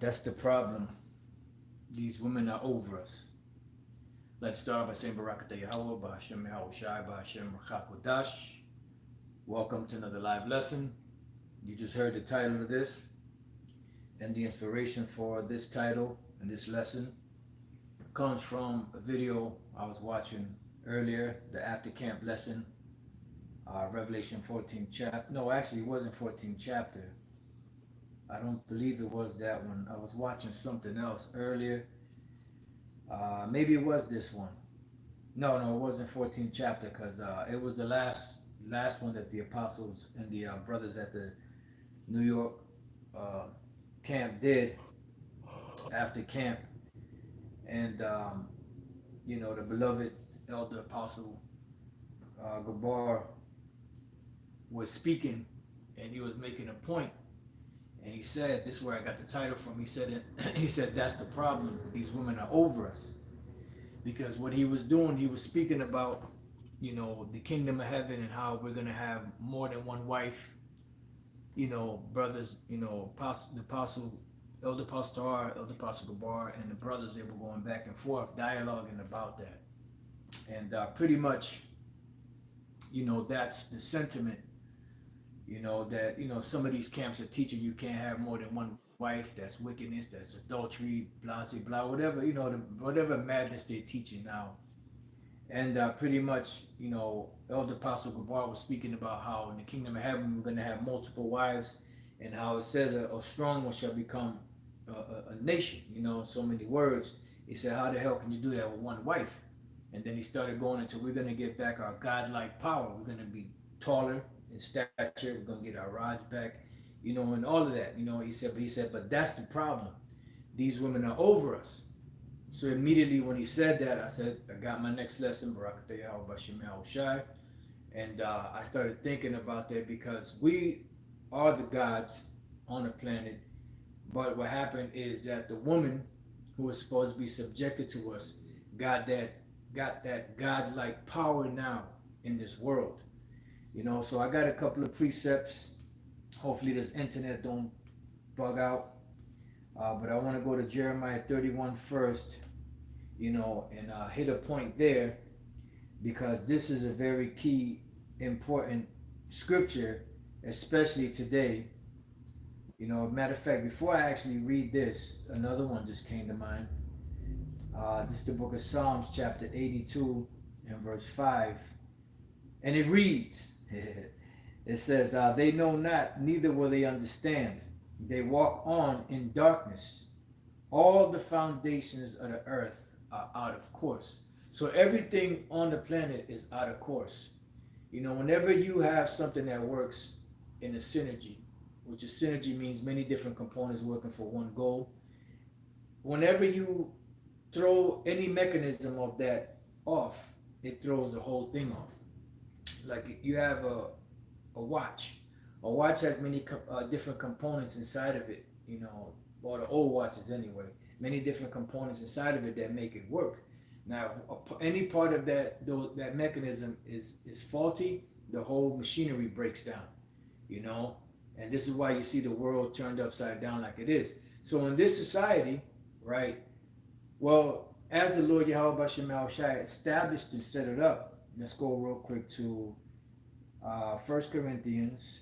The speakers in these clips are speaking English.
That's the problem. These women are over us. Let's start by saying Barakatah Yahweh, Ba'ashem Yahweh Shai, Ba'ashem Rachakodash. Welcome to another live lesson. You just heard the title of this, and the inspiration for this title and this lesson comes from a video I was watching earlier, the after camp lesson, Revelation 14th chapter. No, actually, it wasn't 14th chapter. I don't believe it was that one. I was watching something else earlier. Maybe it was this one. No, it wasn't 14th chapter because it was the last one that the apostles and the brothers at the New York camp did after camp. And, the beloved elder apostle Gabar was speaking, and he was making a point. And he said, this is where I got the title from. He said, that's the problem. These women are over us. Because what he was doing, he was speaking about, the kingdom of heaven and how we're going to have more than one wife. Brothers, the apostle, Elder Pastor, Elder Apostle Gabar, and the brothers, they were going back and forth, dialoguing about that. And pretty much, that's the sentiment. That some of these camps are teaching you can't have more than one wife. That's wickedness, that's adultery, blah, blah, whatever, whatever madness they're teaching now. And pretty much, Elder Apostle Gabar was speaking about how in the kingdom of heaven we're going to have multiple wives, and how it says a strong one shall become a nation, so many words. He said, how the hell can you do that with one wife? And then he started going into, we're going to get back our godlike power. We're going to be taller in stature. We're going to get our rods back, and all of that. He said, but that's the problem. These women are over us. So immediately when he said that, I said, I got my next lesson, Barakatah Yahweh Ba'ashem Yahweh Shai. And I started thinking about that because we are the gods on the planet. But what happened is that the woman who was supposed to be subjected to us got that godlike power now in this world. So I got a couple of precepts. Hopefully this internet don't bug out. But I want to go to Jeremiah 31 first, and hit a point there, because this is a very key, important scripture, especially today. Matter of fact, before I actually read this, another one just came to mind. This is the book of Psalms, chapter 82 and verse 5. And it reads, it says, they know not, neither will they understand. They walk on in darkness. All the foundations of the earth are out of course. So everything on the planet is out of course. Whenever you have something that works in a synergy, which a synergy means many different components working for one goal. Whenever you throw any mechanism of that off, it throws the whole thing off. Like you have a watch. A watch has many different components inside of it, or the old watches anyway. Many different components inside of it that make it work. Now, if any part of that mechanism is faulty, the whole machinery breaks down, And this is why you see the world turned upside down like it is. So in this society, right, well, as the Lord Yahweh Ba'ashem Yahweh Shai established and set it up, let's go real quick to 1 Corinthians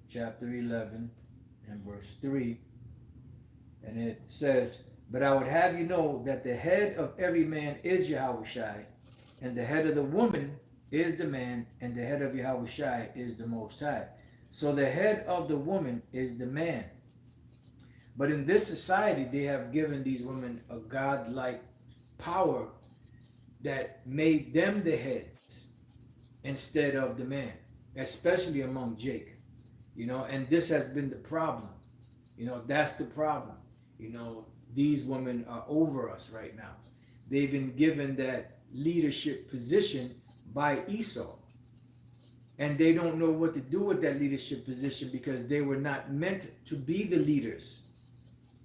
chapter 11 and verse 3. And it says, but I would have you know that the head of every man is Yahweh Shai, and the head of the woman is the man, and the head of Yahweh Shai is the Most High. So the head of the woman is the man. But in this society, they have given these women a godlike power that made them the heads instead of the man, especially among Jake. And this has been the problem. That's the problem. These women are over us right now. They've been given that leadership position by Esau. And they don't know what to do with that leadership position because they were not meant to be the leaders.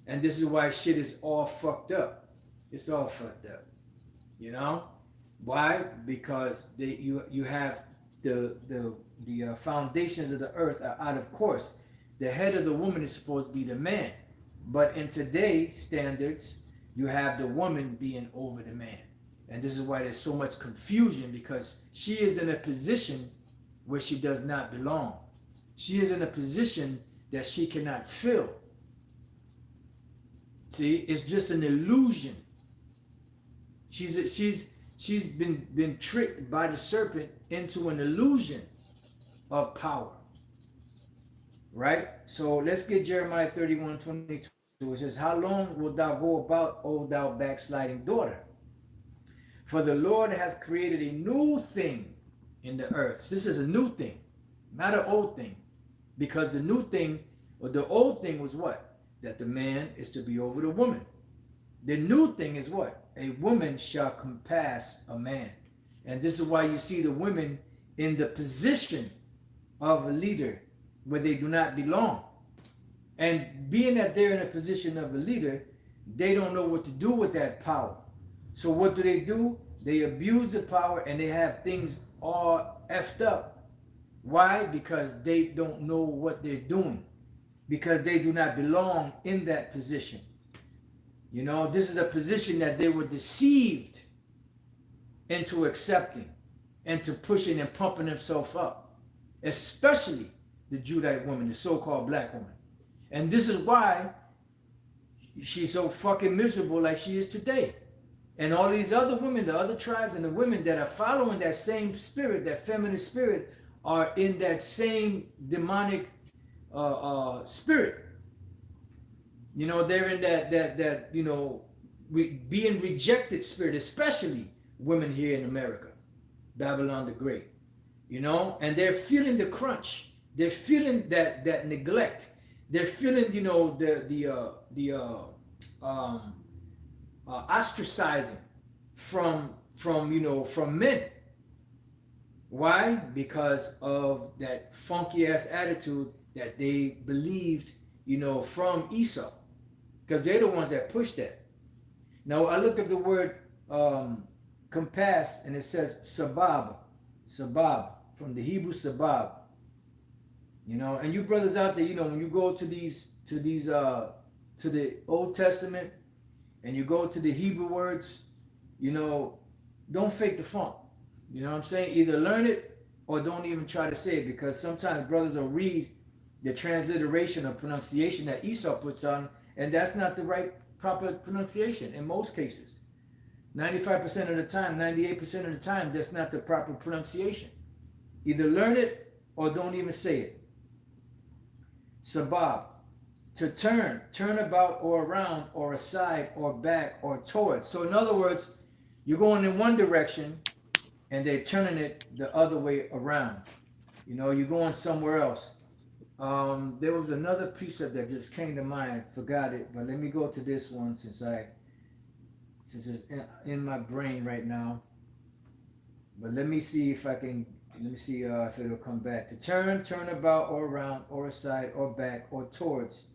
And this is why shit is all fucked up. It's all fucked up. Why? Because you have the foundations of the earth are out of course. The head of the woman is supposed to be the man, but in today's standards, you have the woman being over the man, and this is why there's so much confusion because she is in a position where she does not belong. She is in a position that she cannot fill. See, it's just an illusion. She's been tricked by the serpent into an illusion of power. Right? So let's get Jeremiah 31:22. It says, how long wilt thou go about, O thou backsliding daughter? For the Lord hath created a new thing in the earth. This is a new thing, not an old thing. Because the new thing, or the old thing was what? That the man is to be over the woman. The new thing is what? A woman shall compass a man. And this is why you see the women in the position of a leader where they do not belong. And being that they're in a position of a leader, they don't know what to do with that power. So what do? They abuse the power and they have things all effed up. Why? Because they don't know what they're doing. Because they do not belong in that position. You know, this is a position that they were deceived into accepting and to pushing and pumping themselves up. Especially the Judite woman, the so-called black woman. And this is why she's so fucking miserable like she is today. And all these other women, the other tribes and the women that are following that same spirit, that feminine spirit, are in that same demonic spirit. You know, they're in that you know, being rejected spirit, especially women here in America, Babylon the Great. You know, and they're feeling the crunch. They're feeling that neglect. They're feeling, you know, the ostracizing from you know, from men. Why? Because of that funky ass attitude that they believed, you know, from Esau, because they're the ones that pushed that. Now I look at the word compass, and it says sabab, from the Hebrew sabab. You know, and you brothers out there, you know, when you go to the Old Testament and you go to the Hebrew words, you know, don't fake the funk. You know what I'm saying? Either learn it or don't even try to say it, because sometimes brothers will read the transliteration or pronunciation that Esau puts on, and that's not the right proper pronunciation in most cases. 95% of the time, 98% of the time, that's not the proper pronunciation. Either learn it or don't even say it. Sabab, to turn about or around or aside or back or towards. So in other words, you're going in one direction and they're turning it the other way around. You know, you're going somewhere else. There was another precept that just came to mind, forgot it, but let me go to this one since it's in my brain right now. But let me see if it'll come back. To turn about or around or aside or back or towards.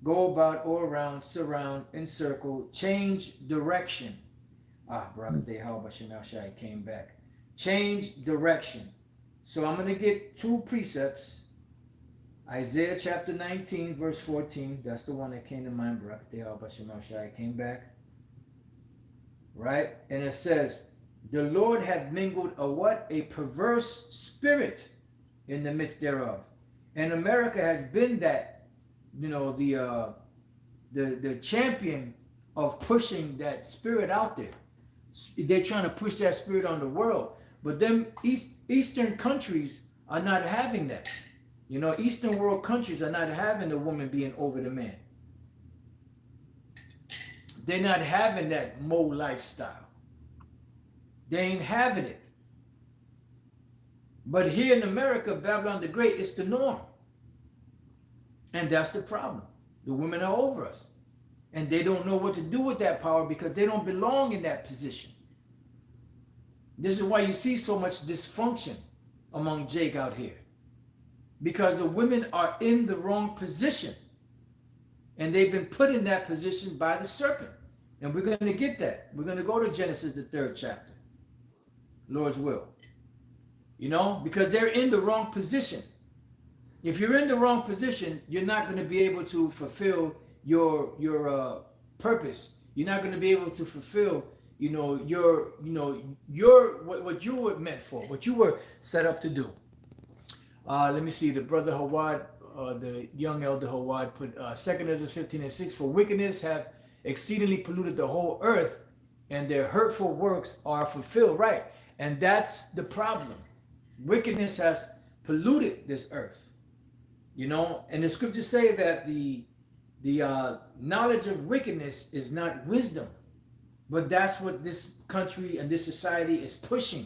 Go about or around, surround, encircle, change direction. Barak Dehal Bashemel Shai came back. Change direction. So I'm going to get two precepts. Isaiah chapter 19, verse 14. That's the one that came to mind. Barak Dehal Bashemel Shai came back. Right? And it says, the Lord hath mingled a what? A perverse spirit in the midst thereof. And America has been that, you know, the champion of pushing that spirit out there. They're trying to push that spirit on the world. But them Eastern countries are not having that. You know, Eastern world countries are not having the woman being over the man. They're not having that Mo lifestyle. They ain't having it. But here in America, Babylon the Great, it's the norm. And that's the problem. The women are over us. And they don't know what to do with that power because they don't belong in that position. This is why you see so much dysfunction among Jake out here. Because the women are in the wrong position. And they've been put in that position by the serpent. And we're going to get that. We're going to go to Genesis, the 3rd chapter. Lord's will. You know, because they're in the wrong position. If you're in the wrong position, you're not going to be able to fulfill your purpose. You're not going to be able to fulfill, what you were meant for, what you were set up to do. Let me see. The brother Hawad, the young elder Hawad, put 2 Ezra 15:6. For wickedness have exceedingly polluted the whole earth, and their hurtful works are fulfilled. Right, and that's the problem. Wickedness has polluted this earth. You know, and the scriptures say that the knowledge of wickedness is not wisdom, but that's what this country and this society is pushing,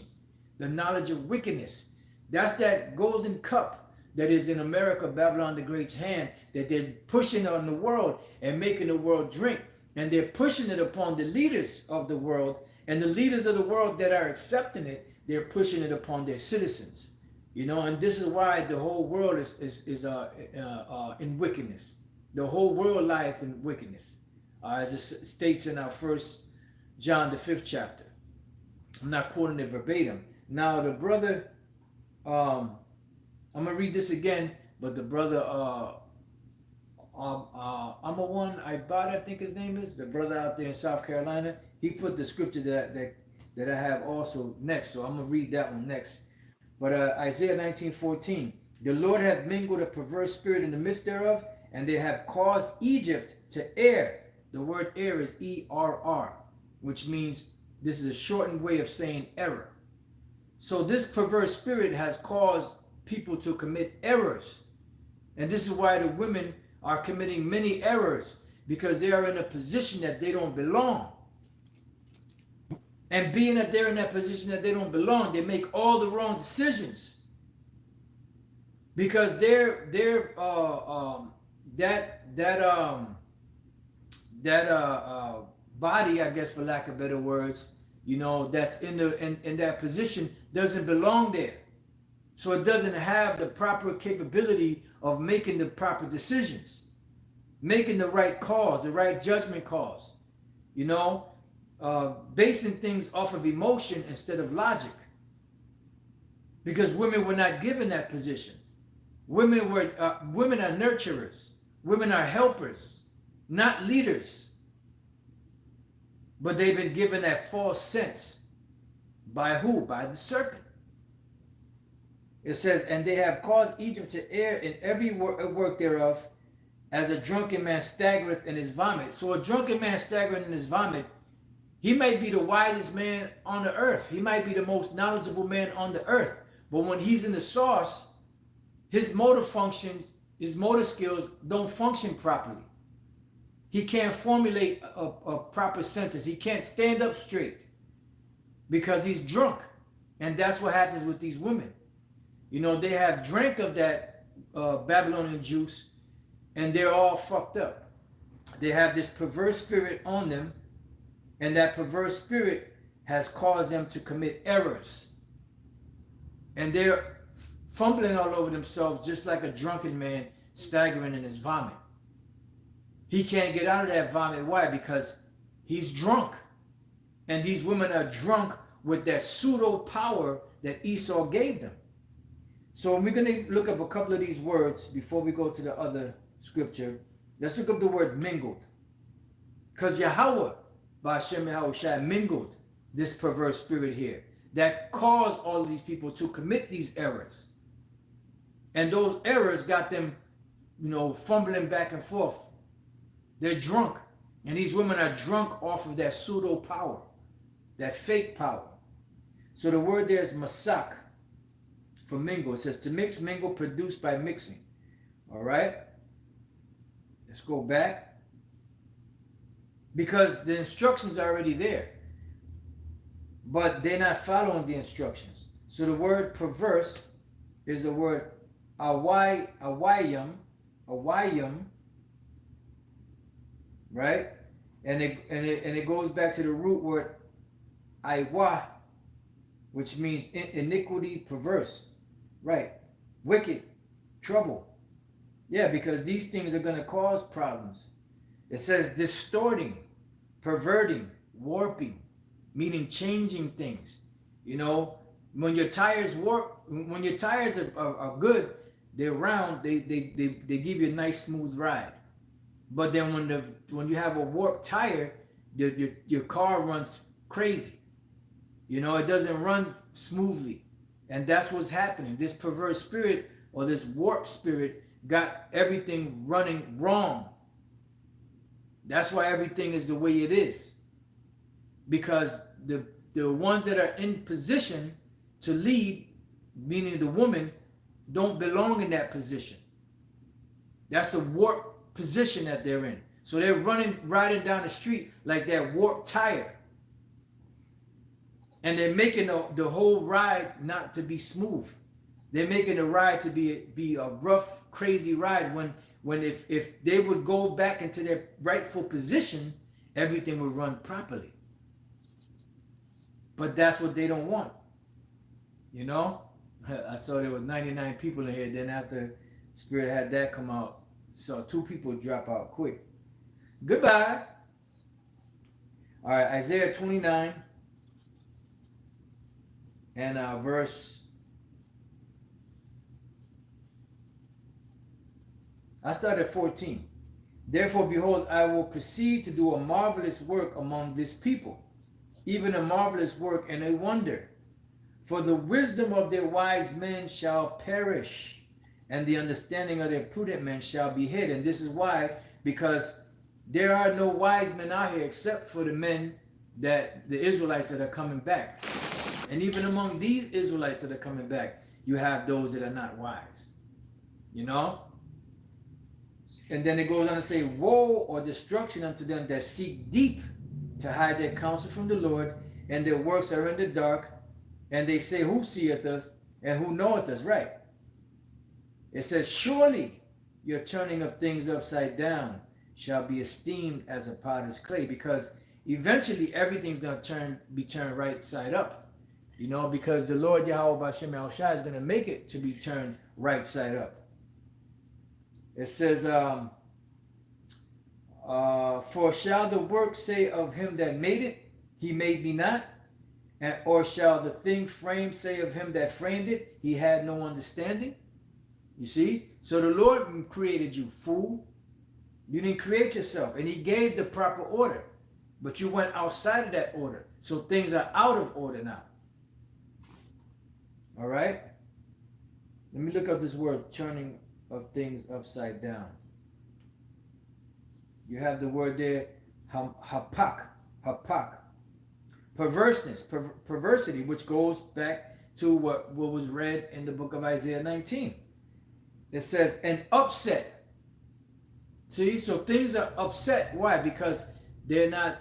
the knowledge of wickedness. That's that golden cup that is in America, Babylon the Great's hand, that they're pushing on the world and making the world drink. And they're pushing it upon the leaders of the world, and the leaders of the world that are accepting it, they're pushing it upon their citizens. You know, and this is why the whole world is in wickedness. The whole world lieth in wickedness, as it states in our 1 John the 5th chapter. I'm not quoting it verbatim. Now the brother, I'm gonna read this again, but the brother Amawan Ibad, I think his name is, the brother out there in South Carolina, he put the scripture that I have also next, so I'm gonna read that one next. But Isaiah 19:14, the Lord hath mingled a perverse spirit in the midst thereof, and they have caused Egypt to err. The word err is E-R-R, which means this is a shortened way of saying error. So this perverse spirit has caused people to commit errors. And this is why the women are committing many errors, because they are in a position that they don't belong. And being that they're in that position that they don't belong, they make all the wrong decisions. Because body, I guess, for lack of better words, you know, that's in that position doesn't belong there. So it doesn't have the proper capability of making the proper decisions, making the right calls, the right judgment calls, you know, basing things off of emotion instead of logic. Because women were not given that position. Women are nurturers. Women are helpers, not leaders. But they've been given that false sense. By who? By the serpent. It says, and they have caused Egypt to err in every work thereof, as a drunken man staggereth in his vomit. So a drunken man staggering in his vomit, he might be the wisest man on the earth. He might be the most knowledgeable man on the earth. But when he's in the sauce, his motor functions, his motor skills don't function properly. He can't formulate a proper sentence. He can't stand up straight because he's drunk. And that's what happens with these women. You know, they have drank of that Babylonian juice, and they're all fucked up. They have this perverse spirit on them, and that perverse spirit has caused them to commit errors. And they're fumbling all over themselves just like a drunken man staggering in his vomit. He can't get out of that vomit. Why? Because he's drunk. And these women are drunk with that pseudo power that Esau gave them. So we're going to look up a couple of these words before we go to the other scripture. Let's look up the word mingled. Because Yahweh, Ba'ashem Yahushua, mingled this perverse spirit here that caused all of these people to commit these errors. And those errors got them, you know, fumbling back and forth. They're drunk. And these women are drunk off of that pseudo power, that fake power. So the word there is masak for mingle. It says to mix, mingle, produced by mixing. All right. Let's go back. Because the instructions are already there. But they're not following the instructions. So the word perverse is the word awayim, right? And it goes back to the root word aywa, which means iniquity, perverse, right? Wicked, trouble. Yeah, because these things are going to cause problems. It says distorting, perverting, warping, meaning changing things. You know, when your tires work, when your tires are good, they're round, they give you a nice smooth ride. But then when you have a warped tire, your car runs crazy. You know, it doesn't run smoothly. And that's what's happening. This perverse spirit or this warped spirit got everything running wrong. That's why everything is the way it is. Because the ones that are in position to lead, meaning the woman, don't belong in that position. That's a warped position that they're in. So they're riding down the street like that warped tire. And they're making the whole ride not to be smooth. They're making the ride to be a rough, crazy ride when if they would go back into their rightful position, everything would run properly. But that's what they don't want. You know? I saw there was 99 people in here. Then after Spirit had that come out, saw 2 people drop out quick. Goodbye. All right, Isaiah 29 and verse. I started at 14. Therefore, behold, I will proceed to do a marvelous work among this people, even a marvelous work and a wonder. For the wisdom of their wise men shall perish, and the understanding of their prudent men shall be hid. And this is why, because there are no wise men out here except for the men that the Israelites that are coming back. And even among these Israelites that are coming back, you have those that are not wise. You know? And then it goes on to say, woe or destruction unto them that seek deep to hide their counsel from the Lord, and their works are in the dark, and they say, who seeth us, and who knoweth us? Right. It says, surely your turning of things upside down shall be esteemed as a potter's clay, because eventually everything's going to be turned right side up. You know, because the Lord Yahweh B'Shem Yahushua is going to make it to be turned right side up. It says, for shall the work say of him that made it, he made me not? Or shall the thing framed say of him that framed it, he had no understanding? You see? So the Lord created you, fool. You didn't create yourself. And he gave the proper order. But you went outside of that order. So things are out of order now. All right? Let me look up this word, turning of things upside down. You have the word there, hapak. Perverseness, perversity, which goes back to what was read in the book of Isaiah 19. It says, an upset. See, so things are upset. Why? Because they're not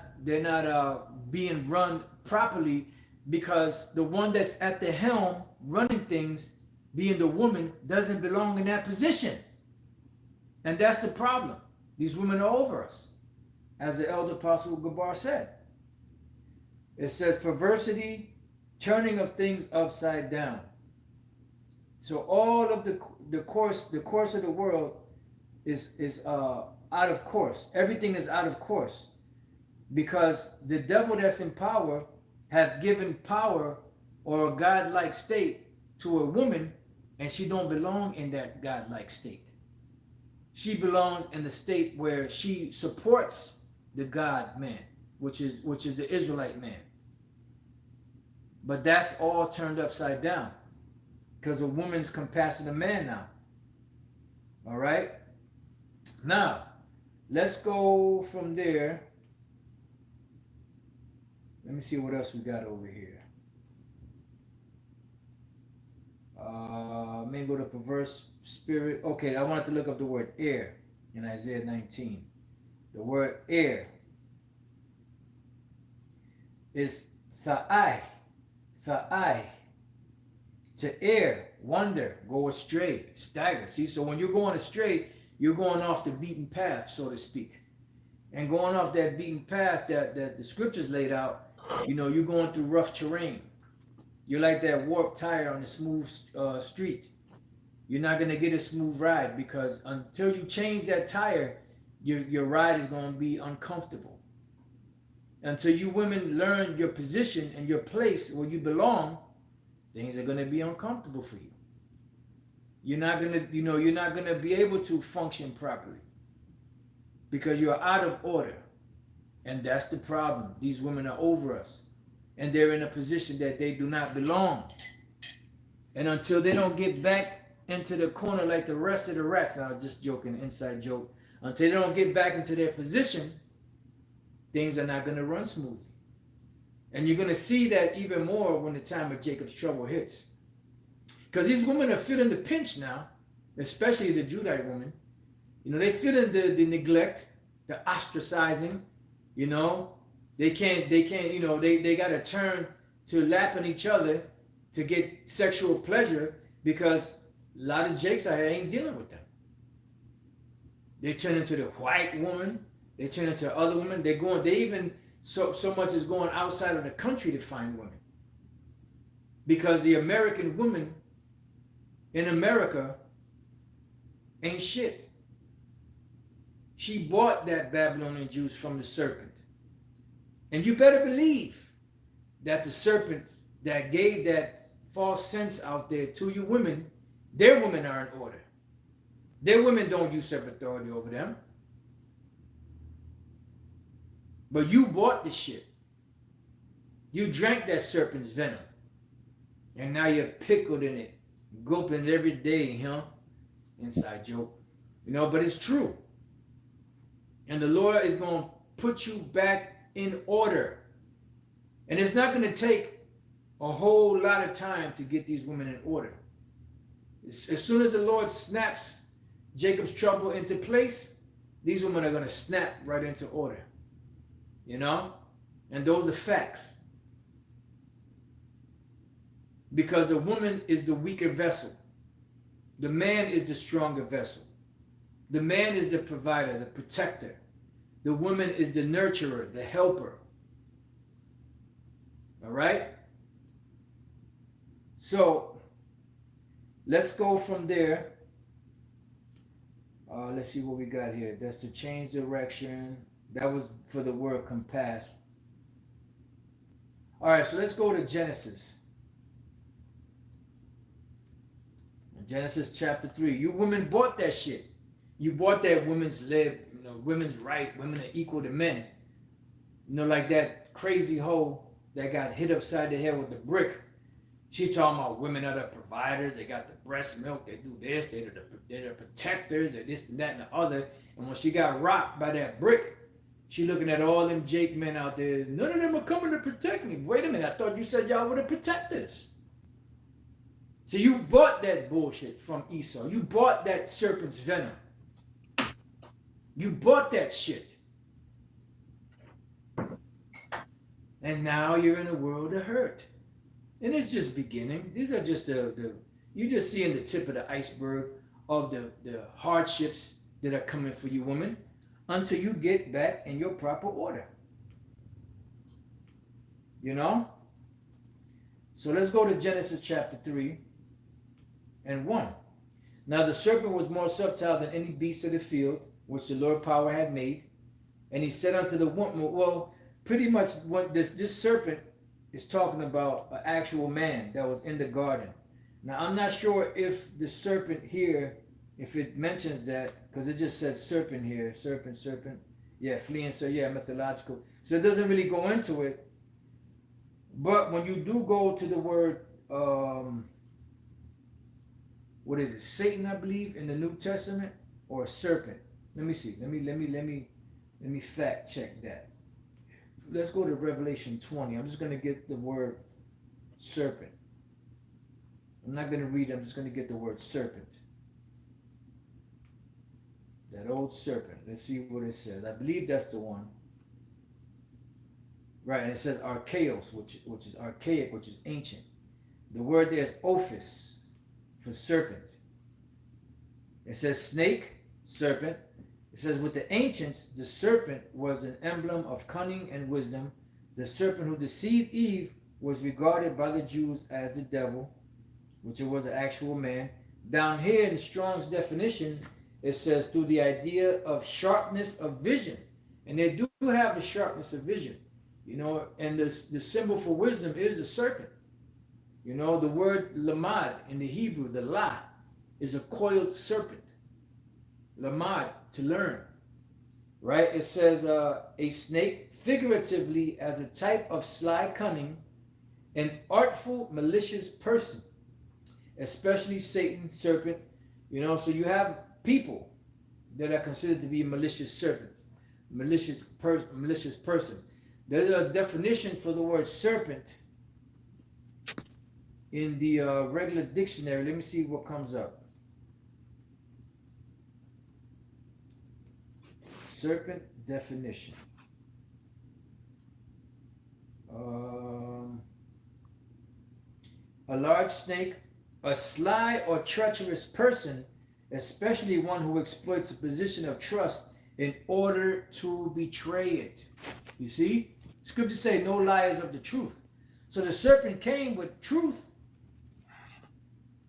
being run properly, because the one that's at the helm running things, being the woman, doesn't belong in that position. And that's the problem. These women are over us, as the elder apostle Gabar said. It says perversity, turning of things upside down. So all of the course of the world is out of course. Everything is out of course, because the devil that's in power hath given power or a godlike state to a woman, and she don't belong in that godlike state. She belongs in the state where she supports the God man, which is the Israelite man. But that's all turned upside down, because a woman's compassing a man now. All right? Now, let's go from there. Let me see what else we got over here. Maybe go to perverse spirit. Okay, I wanted to look up the word air in Isaiah 19. The word air is tha'ai. Tha'ai. To err, wander, go astray, stagger. See, so when you're going astray, you're going off the beaten path, so to speak. And going off that beaten path that the scriptures laid out, you know, you're going through rough terrain. You're like that warped tire on a smooth street. You're not going to get a smooth ride, because until you change that tire, your ride is going to be uncomfortable. Until you women learn your position and your place where you belong, things are going to be uncomfortable for you. You're not going to, you're not going to be able to function properly because you're out of order. And that's the problem. These women are over us. And they're in a position that they do not belong. And until they don't get back into the corner like the rest of the rats, now just joking, inside joke, until they don't get back into their position, things are not going to run smoothly. And you're going to see that even more when the time of Jacob's trouble hits. Because these women are feeling the pinch now, especially the Judite women. They're feeling the neglect, the ostracizing. They can't, they got to turn to lapping each other to get sexual pleasure because a lot of Jakes out here ain't dealing with them. They turn into the white woman. They turn into other women. They even so much as going outside of the country to find women. Because the American woman in America ain't shit. She bought that Babylonian juice from the serpent. And you better believe that the serpent that gave that false sense out there to you women, their women are in order. Their women don't usurp authority over them. But you bought the shit. You drank that serpent's venom. And now you're pickled in it. Gulping it every day, Inside joke. But it's true. And the Lord is going to put you back in order. And it's not going to take a whole lot of time to get these women in order. As soon as the Lord snaps Jacob's trouble into place, these women are going to snap right into order. And those are facts. Because the woman is the weaker vessel. The man is the stronger vessel. The man is the provider, the protector. The woman is the nurturer, the helper. All right? So, let's go from there. Let's see what we got here. That's to change direction. That was for the word compass. All right, so let's go to Genesis. Genesis chapter 3. You women bought that shit. You bought that women's women's right. Women are equal to men. Like that crazy hoe that got hit upside the head with the brick. She talking about women are the providers. They got the breast milk. They do this. They're the protectors. They're this and that and the other. And when she got rocked by that brick, she looking at all them Jake men out there. None of them are coming to protect me. Wait a minute. I thought you said y'all were the protectors. So you bought that bullshit from Esau. You bought that serpent's venom. You bought that shit. And now you're in a world of hurt. And it's just beginning. These are just you're just seeing the tip of the iceberg of the hardships that are coming for you women until you get back in your proper order. So let's go to Genesis chapter 3 and 1. Now the serpent was more subtle than any beast of the field, which the Lord power had made. And he said unto the woman, well, pretty much what this serpent is talking about an actual man that was in the garden. Now, I'm not sure if the serpent here, if it mentions that, because it just says serpent here, serpent. Yeah, fleeing, so yeah, mythological. So it doesn't really go into it. But when you do go to the word, what is it, Satan, I believe, in the New Testament, or serpent? Let me see. Let me fact check that. Let's go to Revelation 20. I'm just going to get the word serpent. I'm not going to read it. I'm just going to get the word serpent. That old serpent. Let's see what it says. I believe that's the one. Right, and it says archaeos, which is archaic, which is ancient. The word there is ophis, for serpent. It says snake, serpent. It says with the ancients, the serpent was an emblem of cunning and wisdom. The serpent who deceived Eve was regarded by the Jews as the devil, which it was an actual man. Down here in Strong's definition, it says through the idea of sharpness of vision. And they do have a sharpness of vision. You know, and the symbol for wisdom is a serpent. You know, the word lamad in the Hebrew, the la, is a coiled serpent. Lamad, to learn. Right? It says a snake, figuratively as a type of sly cunning, an artful, malicious person, especially Satan, serpent. You know, so you have people that are considered to be malicious serpents, malicious person. There's a definition for the word serpent in the regular dictionary. Let me see what comes up. Serpent definition. A large snake, a sly or treacherous person, especially one who exploits a position of trust in order to betray it. You see? Scriptures say no liars of the truth. So the serpent came with truth,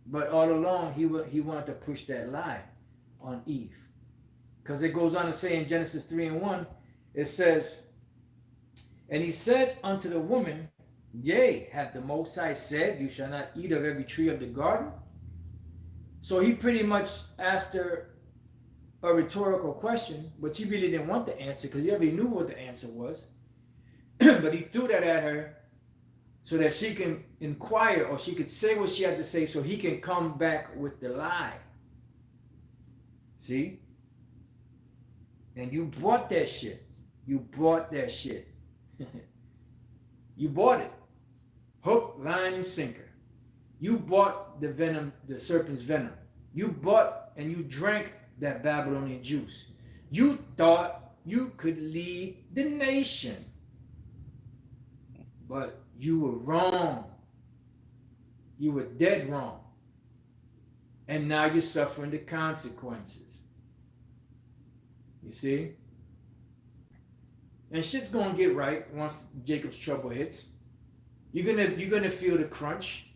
but all along he wanted to push that lie on Eve. Because it goes on to say in Genesis 3:1, it says, and he said unto the woman, yea, hath the Most High said, you shall not eat of every tree of the garden? So he pretty much asked her a rhetorical question, but she really didn't want the answer because he already knew what the answer was. But he threw that at her so that she can inquire, or she could say what she had to say so he can come back with the lie. See? And you bought that shit. You bought that shit. You bought it. Hook, line, and sinker. You bought the venom, the serpent's venom. You bought and you drank that Babylonian juice. You thought you could lead the nation. But you were wrong. You were dead wrong. And now you're suffering the consequences. You see? And shit's gonna get right once Jacob's trouble hits. You're gonna feel the crunch.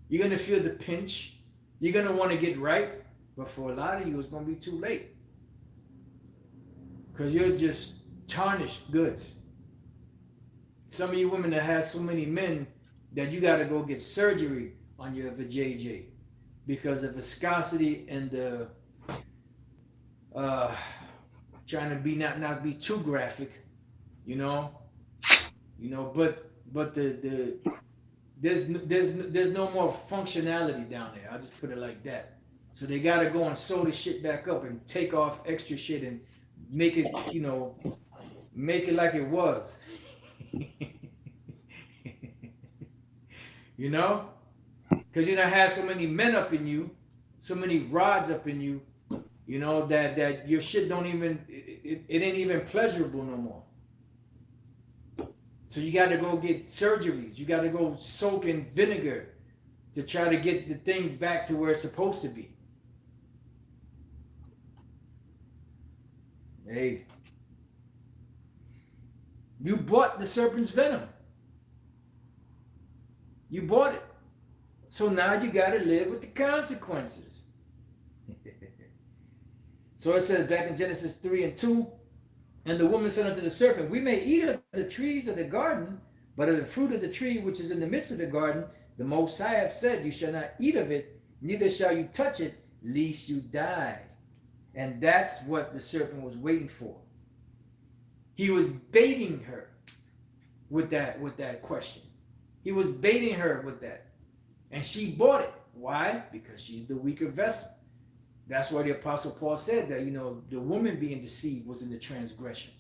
You're gonna feel the pinch. You're gonna want to get right. But for a lot of you, it's gonna be too late. Because you're just tarnished goods. Some of you women that have so many men that you gotta go get surgery on your vajayjay because of viscosity and the trying to be not be too graphic, you know, but the there's no more functionality down there. I'll just put it like that. So they gotta go and sew the shit back up and take off extra shit and make it, make it like it was. You know? Because you don't have so many men up in you, so many rods up in you, that your shit don't even, it ain't even pleasurable no more. So you got to go get surgeries. You got to go soak in vinegar to try to get the thing back to where it's supposed to be. Hey. You bought the serpent's venom. You bought it. So now you got to live with the consequences. So it says back in Genesis 3:2, and the woman said unto the serpent, we may eat of the trees of the garden, but of the fruit of the tree which is in the midst of the garden, the Most High hath said, you shall not eat of it, neither shall you touch it, lest you die. And that's what the serpent was waiting for. He was baiting her with that question. He was baiting her with that. And she bought it. Why? Because she's the weaker vessel. That's why the Apostle Paul said that, the woman being deceived was in the transgression.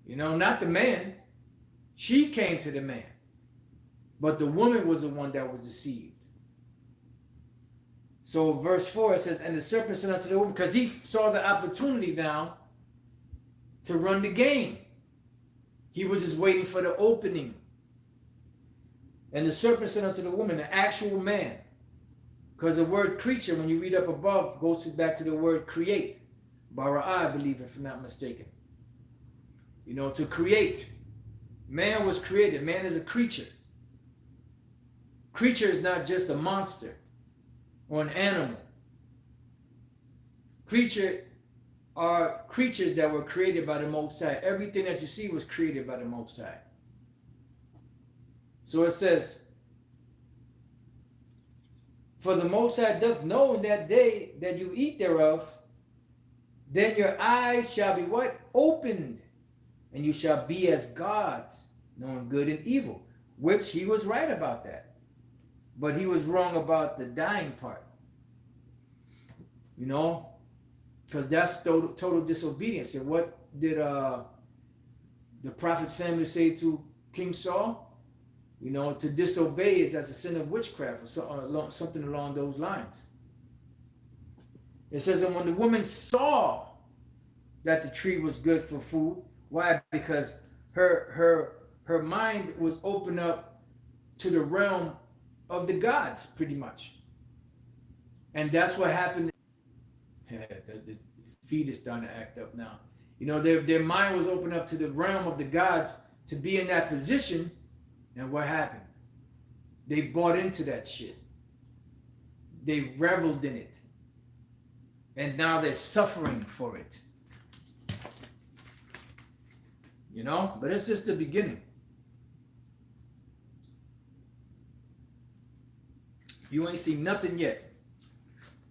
Not the man. She came to the man. But the woman was the one that was deceived. So verse 4, it says, and the serpent said unto the woman, because he saw the opportunity now to run the game. He was just waiting for the opening. And the serpent said unto the woman, the actual man, because the word creature, when you read up above, goes back to the word create. Bara, I believe, if I'm not mistaken. To create. Man was created. Man is a creature. Creature is not just a monster or an animal. Creature are creatures that were created by the Most High. Everything that you see was created by the Most High. So it says, for the Most High doth know in that day that you eat thereof, then your eyes shall be what? Opened, and you shall be as gods, knowing good and evil. Which he was right about that. But he was wrong about the dying part. You know? Because that's total disobedience. And what did the prophet Samuel say to King Saul? You know, to disobey is as a sin of witchcraft or something along those lines. It says, and when the woman saw that the tree was good for food, why? Because her mind was open up to the realm of the gods, pretty much. And that's what happened. The feet is starting to act up now. You know, their mind was open up to the realm of the gods to be in that position. And what happened? They bought into that shit. They reveled in it. And now they're suffering for it. You know? But it's just the beginning. You ain't seen nothing yet.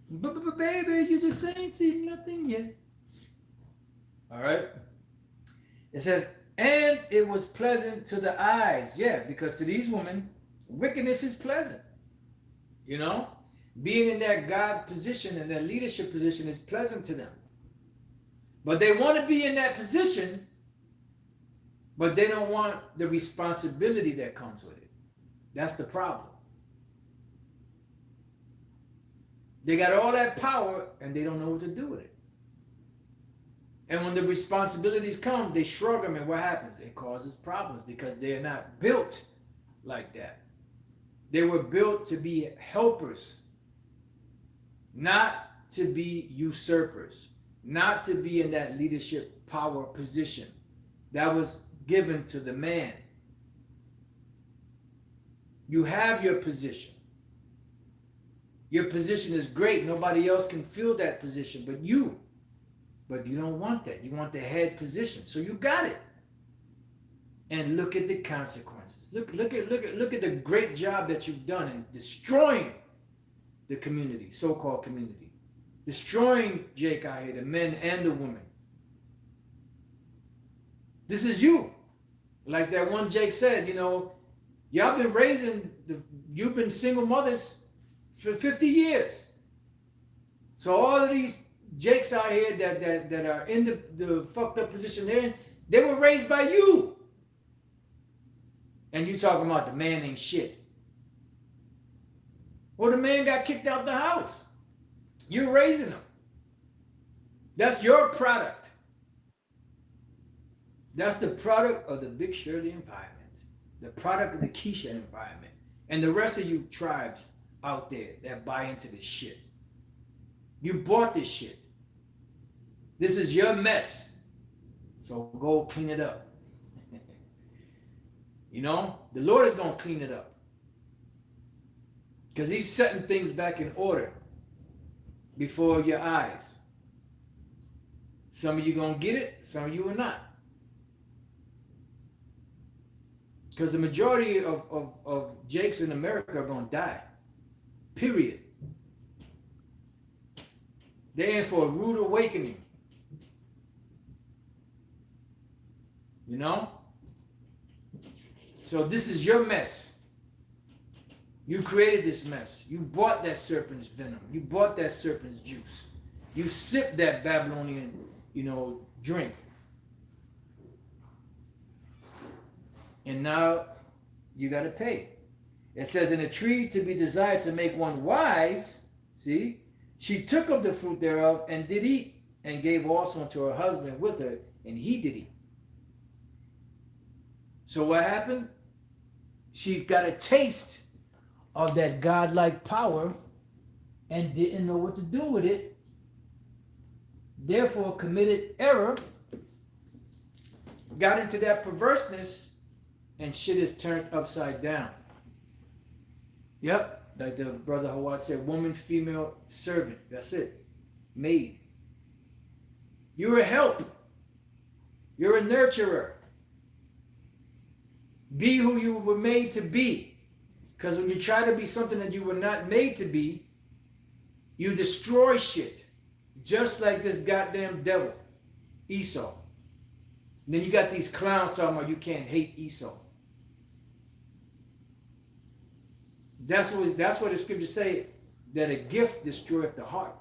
But baby, you just ain't seen nothing yet. All right? It says, and it was pleasant to the eyes. Yeah, because to these women, wickedness is pleasant. You know? Being in that God position and that leadership position is pleasant to them. But they want to be in that position, but they don't want the responsibility that comes with it. That's the problem. They got all that power and they don't know what to do with it. And when the responsibilities come, they shrug them, and what happens? It causes problems because they're not built like that. They were built to be helpers, not to be usurpers, not to be in that leadership power position that was given to the man. You have your position. Your position is great. Nobody else can fill that position but you. But you don't want that. You want the head position. So you got it. And look at the consequences. Look at the great job that you've done in destroying the community, so-called community. Destroying Jake out here, the men and the women. This is you. Like that one Jake said, you know, y'all been you've been single mothers for 50 years. So all of these Jakes out here that are in the fucked up position they're in, they were raised by you. And you talking about the man ain't shit. Well, the man got kicked out the house. You're raising him. That's your product. That's the product of the Big Shirley environment. The product of the Keisha environment. And the rest of you tribes out there that buy into this shit. You bought this shit. This is your mess. So go clean it up. You know, the Lord is going to clean it up. Because he's setting things back in order before your eyes. Some of you going to get it, some of you are not. Because the majority of Jakes in America are going to die. Period. They're in for a rude awakening. You know? So this is your mess. You created this mess. You bought that serpent's venom. You bought that serpent's juice. You sipped that Babylonian, drink. And now you got to pay. It says, in a tree to be desired to make one wise, see, she took of the fruit thereof and did eat, and gave also unto her husband with her, and he did eat. So what happened? She got a taste of that godlike power and didn't know what to do with it. Therefore committed error, got into that perverseness, and shit is turned upside down. Yep, like the brother Hawat said, woman, female, servant. That's it. Maid. You're a help. You're a nurturer. Be who you were made to be. Because when you try to be something that you were not made to be, you destroy shit. Just like this goddamn devil, Esau. And then you got these clowns talking about you can't hate Esau. That's what the scriptures say, that a gift destroyeth the heart.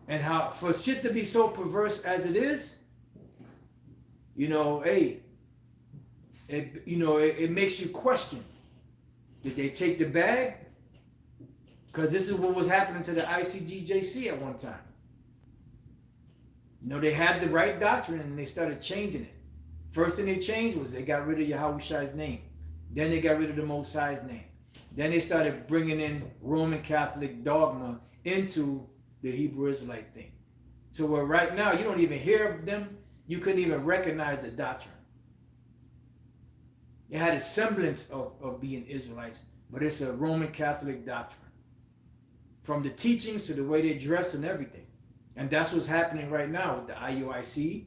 And how for shit to be so perverse as it is, hey, it makes you question. Did they take the bag? Because this is what was happening to the ICGJC at one time. They had the right doctrine and they started changing it. First thing they changed was they got rid of Yahweh name. Then they got rid of the Most High's name. Then they started bringing in Roman Catholic dogma into the Hebrew Israelite thing. So where right now you don't even hear of them, you couldn't even recognize the doctrine. It had a semblance of being Israelites, but it's a Roman Catholic doctrine. From the teachings to the way they dress and everything. And that's what's happening right now with the IUIC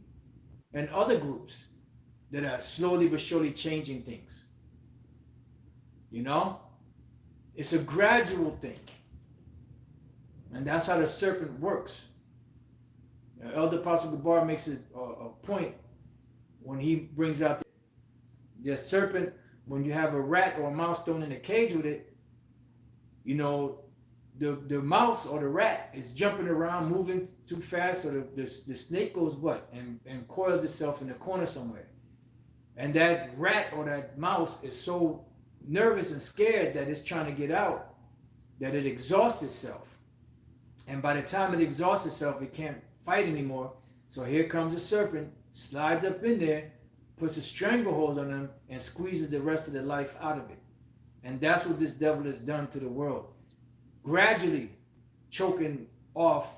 and other groups that are slowly but surely changing things. It's a gradual thing. And that's how the serpent works. Elder Apostle Gabar makes a point when he brings out the serpent, when you have a rat or a mouse thrown in a cage with it, the mouse or the rat is jumping around, moving too fast, so the snake goes and coils itself in the corner somewhere. And that rat or that mouse is so nervous and scared that it's trying to get out, that it exhausts itself. And by the time it exhausts itself, it can't fight anymore. So here comes the serpent, slides up in there, puts a stranglehold on them, and squeezes the rest of the life out of it. And that's what this devil has done to the world. Gradually choking off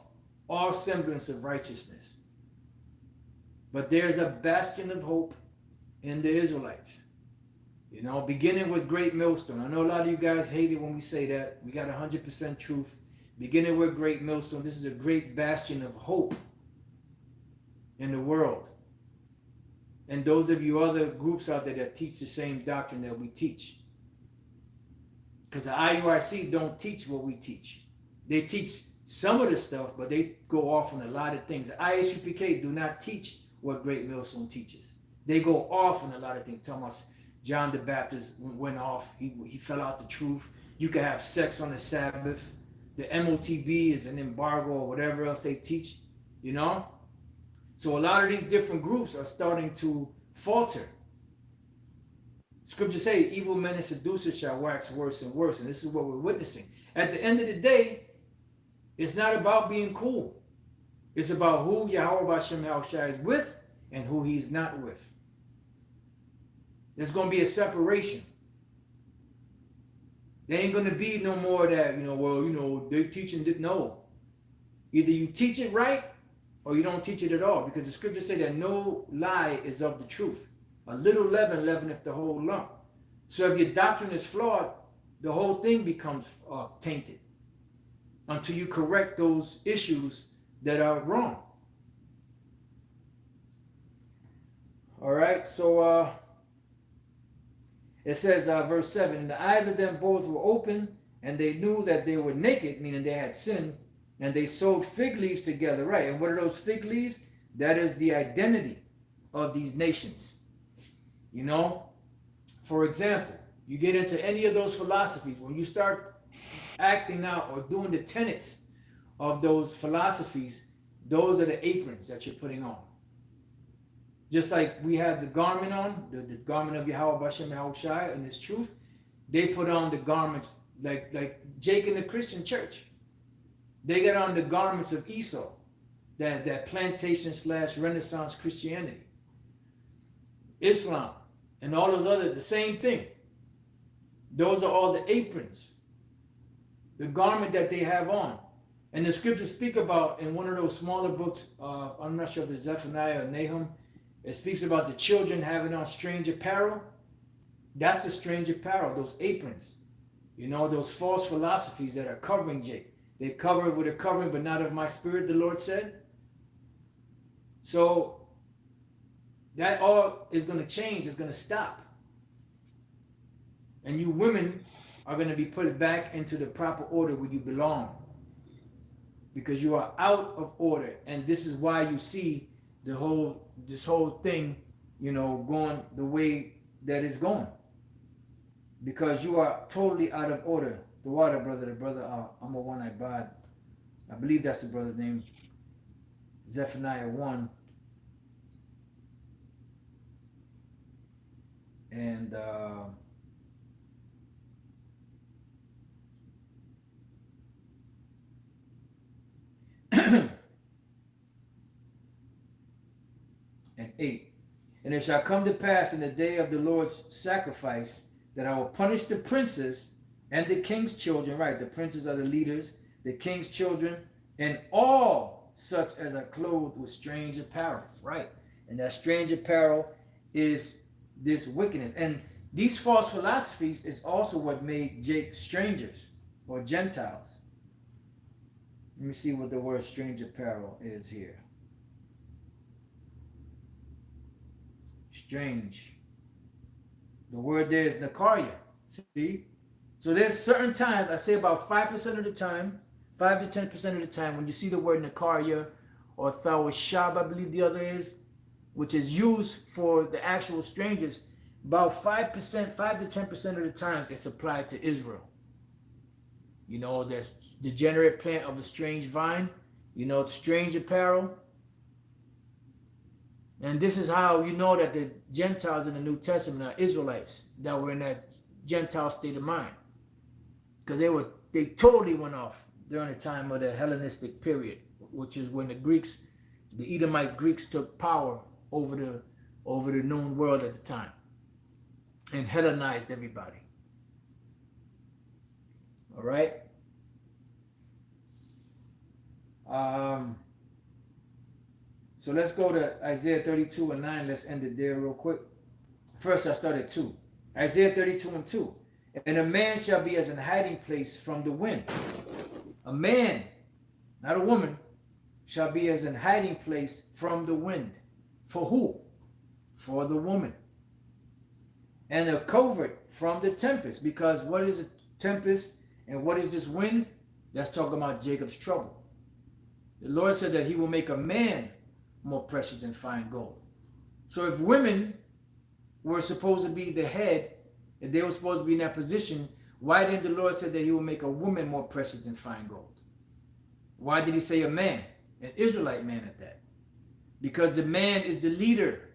all semblance of righteousness. But there's a bastion of hope in the Israelites. Beginning with Great Millstone. I know a lot of you guys hate it when we say that. We got 100% truth. Beginning with Great Millstone. This is a great bastion of hope in the world. And those of you other groups out there that teach the same doctrine that we teach. Because the IUIC don't teach what we teach. They teach some of the stuff, but they go off on a lot of things. The ISUPK do not teach what Great Millstone teaches. They go off on a lot of things. Talking about John the Baptist went off. He fell out the truth. You can have sex on the Sabbath. The MOTB is an embargo or whatever else they teach. So a lot of these different groups are starting to falter. Scripture say evil men and seducers shall wax worse and worse. And this is what we're witnessing. At the end of the day, it's not about being cool. It's about who Yahweh Bashem Yahushua is with and who he's not with. There's going to be a separation. There ain't going to be no more that, they're teaching it. No. Either you teach it right or you don't teach it at all. Because the scriptures say that no lie is of the truth. A little leaven leaveneth the whole lump. So if your doctrine is flawed, the whole thing becomes tainted until you correct those issues that are wrong. All right, so it says, verse 7, and the eyes of them both were open, and they knew that they were naked, meaning they had sinned, and they sewed fig leaves together, right? And what are those fig leaves? That is the identity of these nations. For example, you get into any of those philosophies, when you start acting out or doing the tenets of those philosophies, those are the aprons that you're putting on. Just like we have the garment on, the garment of Yahweh Bashem Yahushua and his truth, they put on the garments like Jake in the Christian church. They got on the garments of Esau, that plantation / Renaissance Christianity. Islam and all those other, the same thing. Those are all the aprons, the garment that they have on. And the scriptures speak about in one of those smaller books, I'm not sure if it's Zephaniah or Nahum, it speaks about the children having on strange apparel. That's the strange apparel, those aprons. Those false philosophies that are covering Jake. They cover it with a covering, but not of my spirit, the Lord said. So that all is going to change, it's going to stop. And you women are going to be put back into the proper order where you belong. Because you are out of order. And this is why you see this whole thing, going the way that it's going. Because you are totally out of order. The brother, I'm a one Ibad. I believe that's the brother's name. Zephaniah 1. And and 8. And it shall come to pass in the day of the Lord's sacrifice that I will punish the princes and the king's children, right? The princes are the leaders, the king's children, and all such as are clothed with strange apparel, right? And that strange apparel is this wickedness. And these false philosophies is also what made Jake strangers or Gentiles. Let me see what the word strange apparel is here. Strange. The word there is Nakaria. See? So there's certain times, I say about 5% of the time, 5 to 10% of the time, when you see the word Nakaria or Thawashab, I believe the other is, which is used for the actual strangers, about 5%, 5 to 10% of the times it's applied to Israel. There's degenerate plant of a strange vine, strange apparel. And this is how you know that the Gentiles in the New Testament are Israelites that were in that Gentile state of mind. Because they totally went off during the time of the Hellenistic period, which is when the Edomite Greeks took power over the known world at the time and Hellenized everybody. All right. So let's go to Isaiah 32 and 9. Let's end it there real quick. First, I started 2. Isaiah 32 and 2. And a man shall be as an hiding place from the wind. A man, not a woman, shall be as an hiding place from the wind. For who? For the woman. And a covert from the tempest. Because what is a tempest and what is this wind? That's talking about Jacob's trouble. The Lord said that he will make a man more precious than fine gold. So if women were supposed to be the head, and they were supposed to be in that position, why didn't the Lord say that he will make a woman more precious than fine gold? Why did he say a man? An Israelite man at that. Because the man is the leader.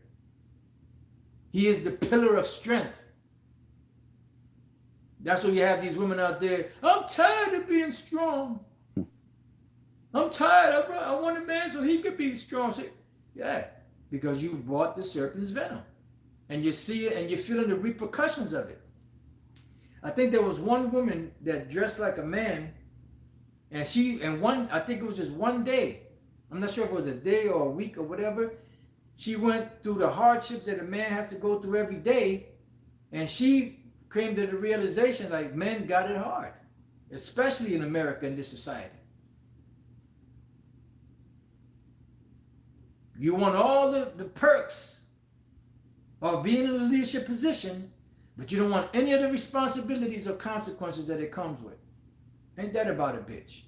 He is the pillar of strength. That's why you have these women out there, I'm tired of being strong. I'm tired. I want a man so he could be strong. Yeah, because you bought the serpent's venom. And you see it and you're feeling the repercussions of it. I think there was one woman that dressed like a man, and I think it was just one day. I'm not sure if it was a day or a week or whatever. She went through the hardships that a man has to go through every day, and she came to the realization like men got it hard, especially in America in this society. You want all the perks of being in a leadership position, but you don't want any of the responsibilities or consequences that it comes with. Ain't that about a bitch?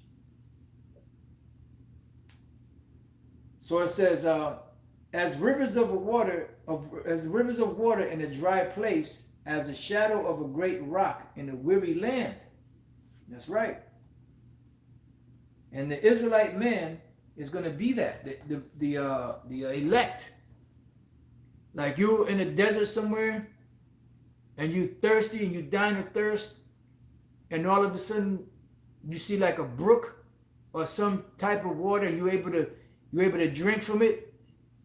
So it says, as rivers of water in a dry place, as a shadow of a great rock in a weary land. That's right. And the Israelite man is going to be that, the elect. Like you're in a desert somewhere, and you're thirsty and you're dying of thirst, and all of a sudden you see like a brook or some type of water, and you're able to drink from it,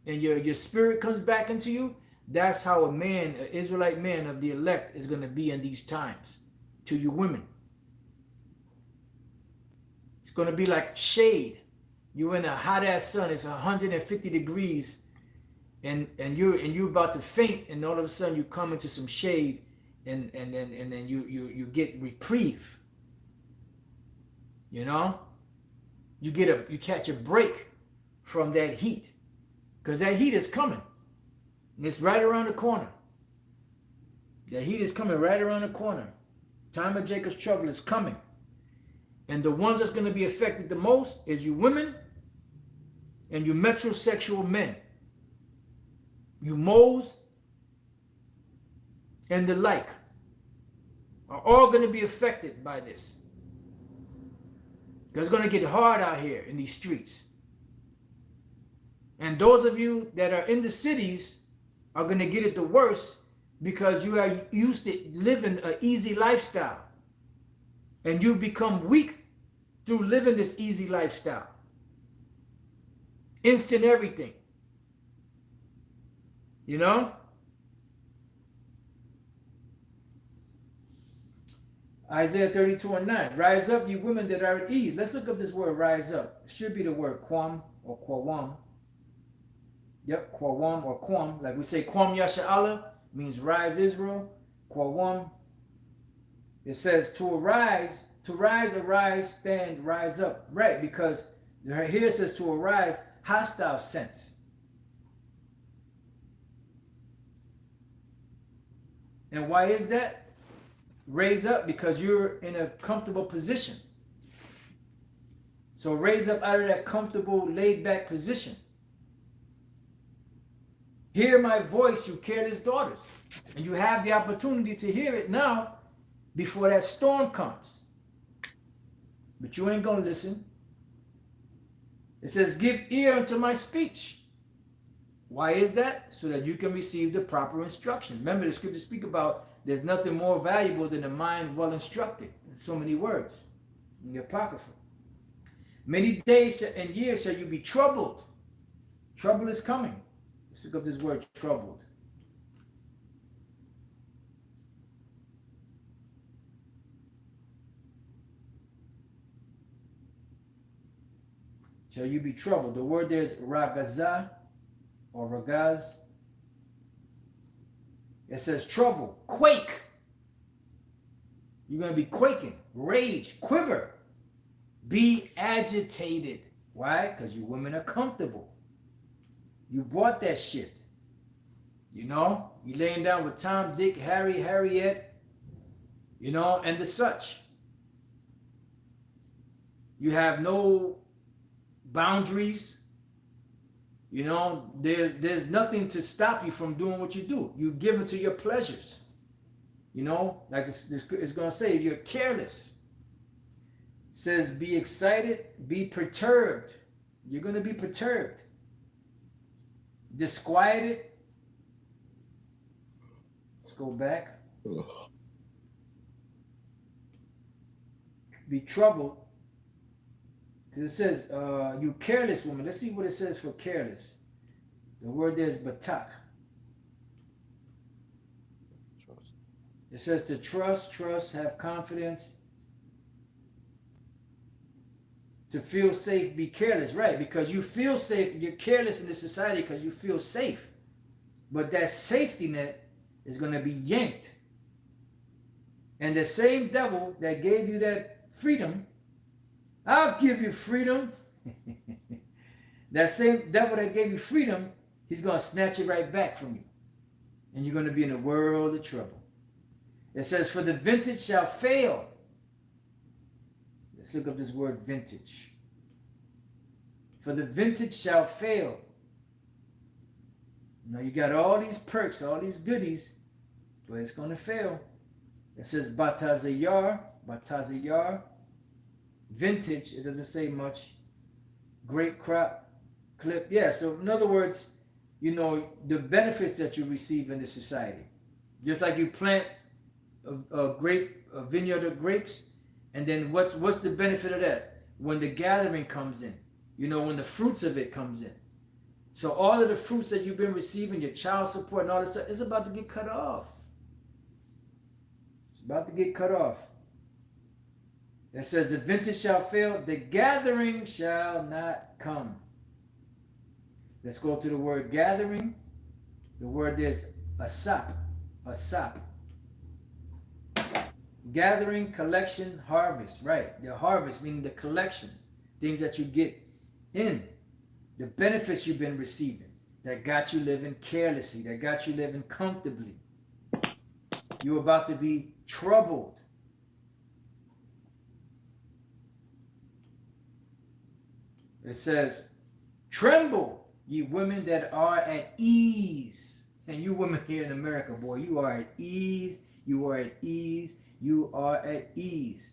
and your spirit comes back into you. That's how a man, an Israelite man of the elect, is going to be in these times to you women. It's going to be like shade. You're in a hot ass sun. It's 150 degrees, and you're about to faint, and all of a sudden you come into some shade, and then you get reprieve. You know, you catch a break from that heat, Because that heat is coming. And it's right around the corner. That heat is coming right around the corner. Time of Jacob's trouble is coming. And the ones that's going to be affected the most is you women and you metrosexual men. You moles and the like are all going to be affected by this. It's going to get hard out here in these streets. And those of you that are in the cities are going to get it the worst because you are used to living an easy lifestyle. And you've become weak through living this easy lifestyle. Instant everything. You know? Isaiah 32:9. Rise up, you women that are at ease. Let's look up this word, rise up. It should be the word quam or quawam. Yep, quawam or quam. Like we say, quam yasha'Allah means rise Israel. Quawam. It says to arise, stand, rise up. Right, because here it says to arise, hostile sense. And why is that? Raise up because you're in a comfortable position. So raise up out of that comfortable, laid-back position. Hear my voice, you careless daughters. And you have the opportunity to hear it now before that storm comes. But you ain't going to listen. It says, give ear unto my speech. Why is that? So that you can receive the proper instruction. Remember, the scriptures speak about there's nothing more valuable than a mind well instructed. In so many words in the Apocrypha. Many days and years shall you be troubled. Trouble is coming. Let's look up this word, troubled. Shall you be troubled? The word there is ragazah or ragaz. It says trouble, quake. You're going to be quaking, rage, quiver, be agitated. Why? Because you women are comfortable. You bought that shit. You know, you laying down with Tom, Dick, Harry, Harriet, you know, and the such. You have no boundaries. You know, there's nothing to stop you from doing what you do. You give it to your pleasures. You know, like it's going to say, you're careless. It says, be excited, be perturbed. You're going to be perturbed. Disquieted. Let's go back. Be troubled. It says, you careless woman. Let's see what it says for careless. The word there is batak. Trust. It says to trust, have confidence. To feel safe, be careless. Right, because you feel safe. You're careless in this society because you feel safe. But that safety net is going to be yanked. And the same devil that gave you that freedom, I'll give you freedom. That same devil that gave you freedom, he's going to snatch it right back from you. And you're going to be in a world of trouble. It says, for the vintage shall fail. Let's look up this word vintage. For the vintage shall fail. Now you got all these perks, all these goodies, but it's going to fail. It says batazayar, vintage, it doesn't say much. Grape crop, clip. Yeah, so in other words, you know, the benefits that you receive in this society. Just like you plant a vineyard of grapes, and then what's the benefit of that? When the gathering comes in, you know, when the fruits of it comes in. So all of the fruits that you've been receiving, your child support and all this stuff, is about to get cut off. It's about to get cut off. It says, the vintage shall fail, the gathering shall not come. Let's go to the word gathering. The word is asap. Gathering, collection, harvest. Right. The harvest, meaning the collections. Things that you get in. The benefits you've been receiving. that got you living carelessly, that got you living comfortably. You're about to be troubled. It says, tremble, ye women that are at ease. And you women here in America, boy, you are at ease. You are at ease. You are at ease.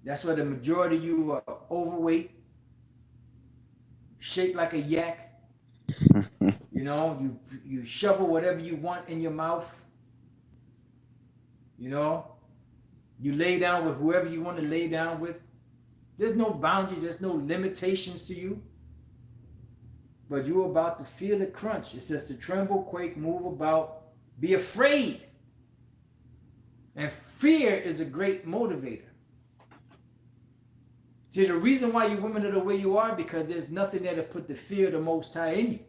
That's why the majority of you are overweight, shaped like a yak. You know, you shovel whatever you want in your mouth. You know, you lay down with whoever you want to lay down with. There's no boundaries, there's no limitations to you. But you're about to feel the crunch. It says to tremble, quake, move about, be afraid. And fear is a great motivator. See, the reason why you women are the way you are, because there's nothing there to put the fear of the Most High in you.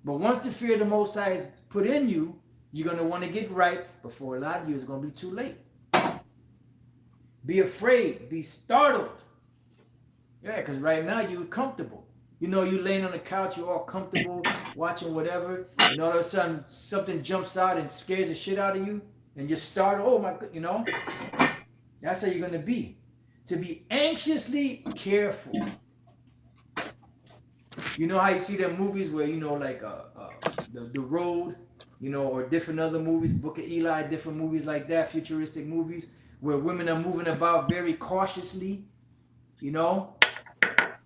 But once the fear of the Most High is put in you, you're going to want to get right. But for a lot of you, it's going to be too late. Be afraid. Be startled. Yeah, because right now you're comfortable. You know, you're laying on the couch, you're all comfortable, watching whatever, and all of a sudden something jumps out and scares the shit out of you, and you're startled. Oh my God, you know? That's how you're going to be. To be anxiously careful. You know how you see them movies where, you know, like the Road, you know, or different other movies, Book of Eli, different movies like that, futuristic movies, where women are moving about very cautiously, you know,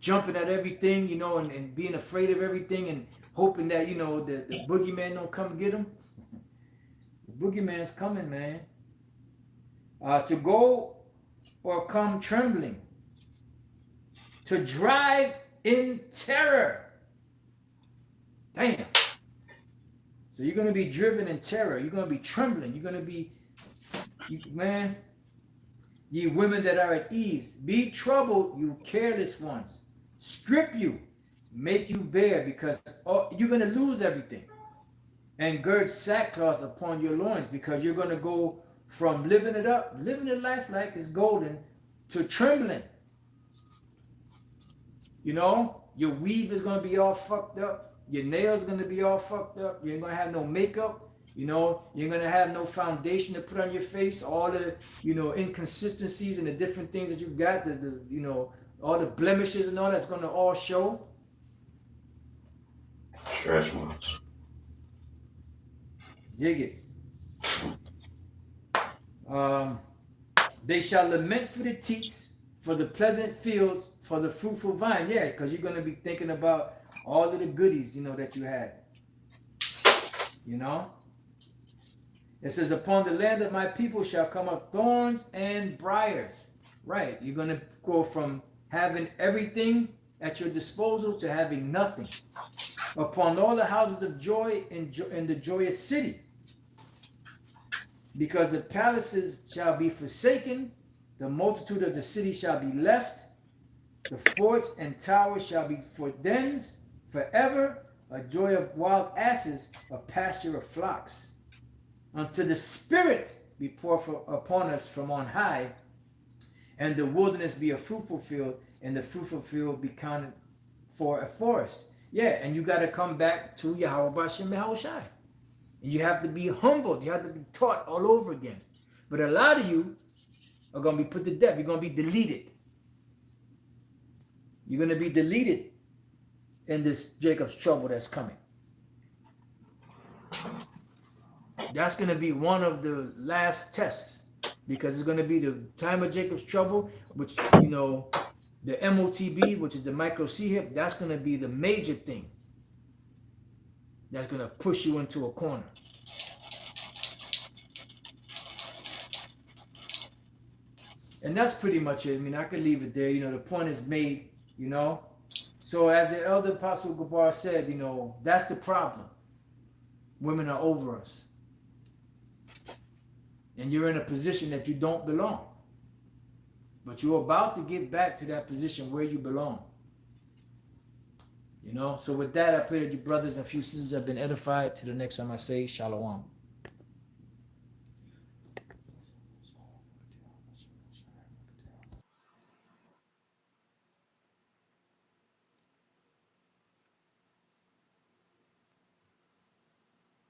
jumping at everything, you know, and being afraid of everything and hoping that, you know, the boogeyman don't come get them. The boogeyman's coming, man. To go or come trembling. To drive in terror. Damn. So you're going to be driven in terror. You're going to be trembling. You're going to be, man, ye women that are at ease. Be troubled, you careless ones. Strip you, make you bare, because you're going to lose everything. And gird sackcloth upon your loins, because you're going to go from living it up, living a life like it's golden, to trembling. You know, your weave is going to be all fucked up. Your nails are going to be all fucked up. You ain't going to have no makeup. You know, you're going to have no foundation to put on your face. All the, you know, inconsistencies and the different things that you got, the you know, all the blemishes and all that's going to all show. Stretch marks. Dig it. They shall lament for the teats, for the pleasant fields, for the fruitful vine. Yeah, because you're going to be thinking about all of the goodies, you know, that you had. You know? It says, upon the land of my people shall come up thorns and briars. Right. You're going to go from having everything at your disposal to having nothing. Upon all the houses of joy in the joyous city. Because the palaces shall be forsaken, the multitude of the city shall be left, the forts and towers shall be for dens forever, a joy of wild asses, a pasture of flocks. Until the Spirit be poured upon us from on high, and the wilderness be a fruitful field, and the fruitful field be counted for a forest. Yeah, and you got to come back to Yahweh Bashem Yahushai. And you have to be humbled. You have to be taught all over again. But a lot of you are going to be put to death. You're going to be deleted. You're going to be deleted in this Jacob's trouble that's coming. That's going to be one of the last tests, because it's going to be the time of Jacob's trouble, which, you know, the MOTB, which is the micro C-hip, that's going to be the major thing that's going to push you into a corner. And that's pretty much it. I mean, I could leave it there. You know, the point is made, you know. So as the elder Apostle Gabar said, you know, that's the problem. Women are over us. And you're in a position that you don't belong. But you're about to get back to that position where you belong. You know, so with that, I pray that you brothers and few sisters have been edified. Till the next time I say, Shalom.